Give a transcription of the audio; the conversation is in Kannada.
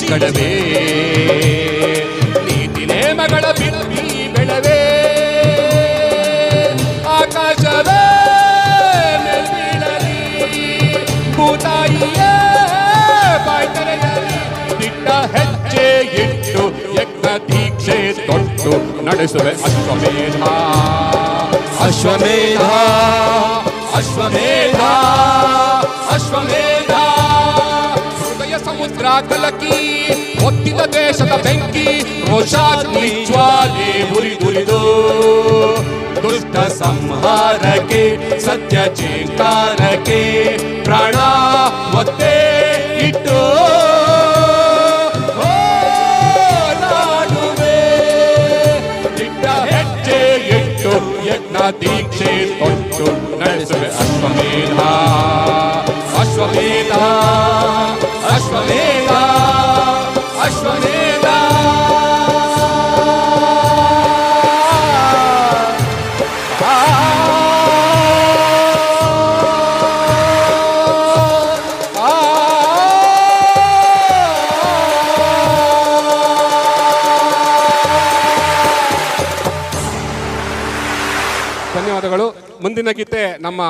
ಕಡವೇ ನೀತಿ ನೇಮಗಳ ಬಿಡವಿ ಬೆಳವೇ ಆಕಾಶವೇ ಮೇಲ್ಬೀಳಲಿ ಭೂತಾಯಿಯೇ ಬಾಯ್ತರೆಯಲಿ ದಿಟ್ಟ ಹೆಜ್ಜೆ ಇಟ್ಟು ಯಜ್ಞ ದೀಕ್ಷೆ ತೊಟ್ಟು ನಡೆಸುವೆ ಅಶ್ವಮೇಧ ಅಶ್ವಮೇಧ ಅಶ್ವಮೇಧ ಅಶ್ವಮೇಧ ಹೃದಯ ಸಮುದ್ರ ಕಲಕಿ ಹೊತ್ತಿದ ದೇಶದ ಬೆಂಕಿ ರೋಷಾಗ್ನಿ ಜ್ವಾಲೆ ಹುರಿದುರಿದು ದುಷ್ಟ ಸಂಹಾರಕ್ಕೆ ಸತ್ಯ ಚೇಂಕಾರಕ್ಕೆ ಪ್ರಾಣ ಒತ್ತೆ ಇಟ್ಟು ನಾಡುವೆ ದಿಟ್ಟ ಹೆಜ್ಜೆ ಇಟ್ಟು ಯಜ್ಞ ದೀಕ್ಷೆ ತೊಟ್ಟು ನಡೆಸುವೆ ಅಶ್ವಮೇಧ ಅಶ್ವಮೇಧ ಅಶ್ವಮೇಧ ಅಶ್ವಮೇಧ ಧನ್ಯವಾದಗಳು. ಮುಂದಿನ ಗೀತೆ ನಮ್ಮ